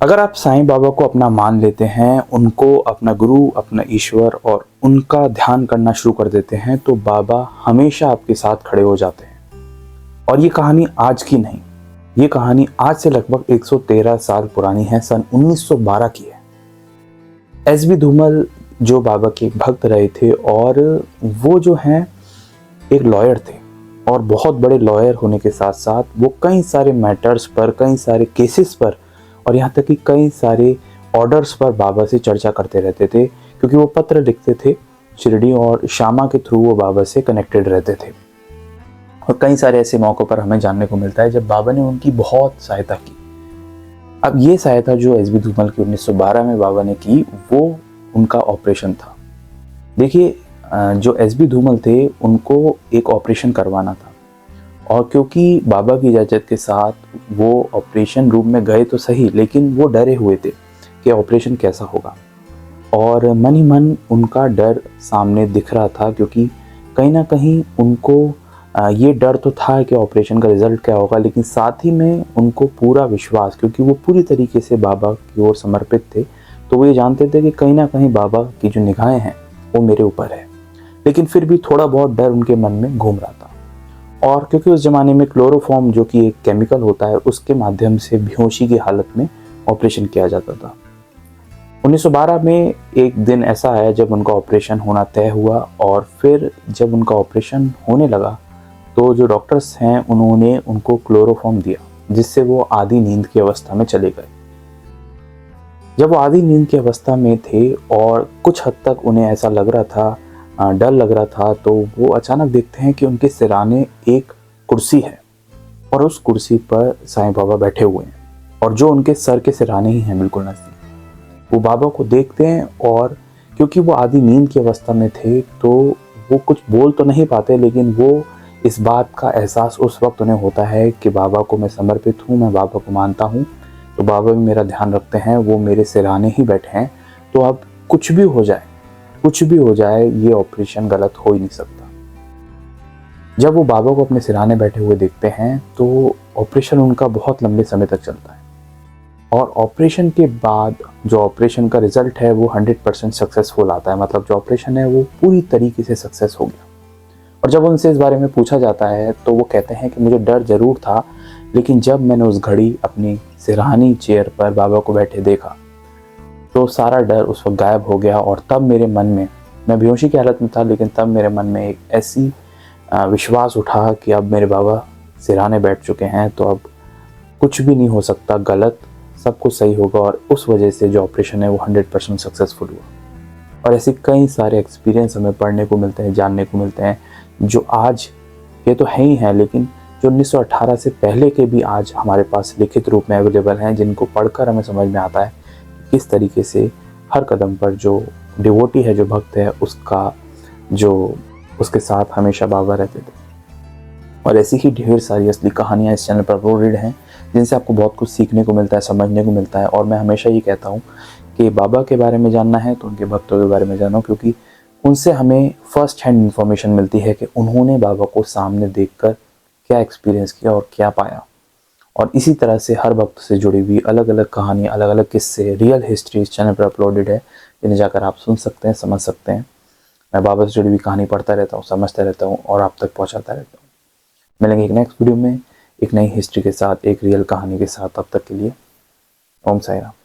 अगर आप साईं बाबा को अपना मान लेते हैं, उनको अपना गुरु, अपना ईश्वर और उनका ध्यान करना शुरू कर देते हैं, तो बाबा हमेशा आपके साथ खड़े हो जाते हैं। और ये कहानी आज की नहीं, ये कहानी आज से लगभग 113 साल पुरानी है, सन 1912 की है। एसबी धूमल जो बाबा के भक्त रहे थे और वो जो हैं एक लॉयर थे, और बहुत बड़े लॉयर होने के साथ साथ वो कई सारे मैटर्स पर, कई सारे केसेस पर और यहाँ तक कि कई सारे ऑर्डर्स पर बाबा से चर्चा करते रहते थे, क्योंकि वो पत्र लिखते थे शिरडी और श्यामा के थ्रू वो बाबा से कनेक्टेड रहते थे। और कई सारे ऐसे मौक़ों पर हमें जानने को मिलता है जब बाबा ने उनकी बहुत सहायता की। अब ये सहायता जो एसबी धूमल की 1912 में बाबा ने की, वो उनका ऑपरेशन था। देखिए, जो एसबी धूमल थे उनको एक ऑपरेशन करवाना था, और क्योंकि बाबा की इजाज़त के साथ वो ऑपरेशन रूम में गए तो सही, लेकिन वो डरे हुए थे कि ऑपरेशन कैसा होगा। और मन ही मन उनका डर सामने दिख रहा था, क्योंकि कहीं ना कहीं उनको ये डर तो था कि ऑपरेशन का रिज़ल्ट क्या होगा, लेकिन साथ ही में उनको पूरा विश्वास, क्योंकि वो पूरी तरीके से बाबा की ओर समर्पित थे, तो वो ये जानते थे कि कहीं ना कहीं बाबा की जो निगाहें हैं वो मेरे ऊपर है। लेकिन फिर भी थोड़ा बहुत डर उनके मन में घूम रहा था। और क्योंकि उस ज़माने में क्लोरोफॉर्म जो कि एक केमिकल होता है, उसके माध्यम से बेहोशी की हालत में ऑपरेशन किया जाता था। 1912 में एक दिन ऐसा आया जब उनका ऑपरेशन होना तय हुआ, और फिर जब उनका ऑपरेशन होने लगा तो जो डॉक्टर्स हैं उन्होंने उनको क्लोरोफॉर्म दिया, जिससे वो आधी नींद की अवस्था में चले गए। जब वो आधी नींद की अवस्था में थे और कुछ हद तक उन्हें ऐसा लग रहा था, डर लग रहा था, तो वो अचानक देखते हैं कि उनके सिरहाने एक कुर्सी है, और उस कुर्सी पर साईं बाबा बैठे हुए हैं, और जो उनके सर के सिरहाने ही हैं बिल्कुल नज़दीक। वो बाबा को देखते हैं, और क्योंकि वो आधी नींद की अवस्था में थे तो वो कुछ बोल तो नहीं पाते, लेकिन वो इस बात का एहसास उस वक्त उन्हें होता है कि बाबा को मैं समर्पित हूँ, मैं बाबा को मानता हूँ, तो बाबा भी मेरा ध्यान रखते हैं, वो मेरे सिरहाने ही बैठे हैं, तो अब कुछ भी हो जाए, कुछ भी हो जाए, ये ऑपरेशन गलत हो ही नहीं सकता। जब वो बाबा को अपने सिरहाने बैठे हुए देखते हैं तो ऑपरेशन उनका बहुत लंबे समय तक चलता है, और ऑपरेशन के बाद जो ऑपरेशन का रिजल्ट है वो 100% सक्सेसफुल आता है। मतलब जो ऑपरेशन है वो पूरी तरीके से सक्सेस हो गया। और जब उनसे इस बारे में पूछा जाता है तो वो कहते हैं कि मुझे डर ज़रूर था, लेकिन जब मैंने उस घड़ी अपनी सिरहानी चेयर पर बाबा को बैठे देखा तो सारा डर उस वक्त गायब हो गया। और तब मेरे मन में, मैं बेहोशी की हालत में था, लेकिन तब मेरे मन में एक ऐसी विश्वास उठा कि अब मेरे बाबा सिरहाने बैठ चुके हैं, तो अब कुछ भी नहीं हो सकता गलत, सब कुछ सही होगा। और उस वजह से जो ऑपरेशन है वो 100% सक्सेसफुल हुआ। और ऐसे कई सारे एक्सपीरियंस हमें पढ़ने को मिलते हैं, जानने को मिलते हैं, जो आज ये तो है ही हैं, लेकिन जो 1918 से पहले के भी आज हमारे पास लिखित रूप में अवेलेबल हैं, जिनको पढ़कर हमें समझ में आता है किस तरीके से हर कदम पर जो डिवोटी है, जो भक्त है, उसका जो उसके साथ हमेशा बाबा रहते थे। और ऐसी ही ढेर सारी असली कहानियाँ इस चैनल पर अपलोडेड हैं, जिनसे आपको बहुत कुछ सीखने को मिलता है, समझने को मिलता है। और मैं हमेशा ये कहता हूँ कि बाबा के बारे में जानना है तो उनके भक्तों के बारे में जानो, क्योंकि उनसे हमें फर्स्ट हैंड इन्फॉर्मेशन मिलती है कि उन्होंने बाबा को सामने देखकर क्या एक्सपीरियंस किया और क्या पाया। और इसी तरह से हर भक्त से जुड़ी हुई अलग अलग कहानियाँ, अलग अलग किस्से, रियल हिस्ट्री इस चैनल पर अपलोडेड है, जिन्हें जाकर आप सुन सकते हैं, समझ सकते हैं। मैं बाबा से जुड़ी हुई कहानी पढ़ता रहता हूँ, समझता रहता हूँ और आप तक पहुँचाता रहता हूँ। मिलेंगे एक नेक्स्ट वीडियो में एक नई हिस्ट्री के साथ, एक रियल कहानी के साथ। तब तक के लिए ओम साई राम।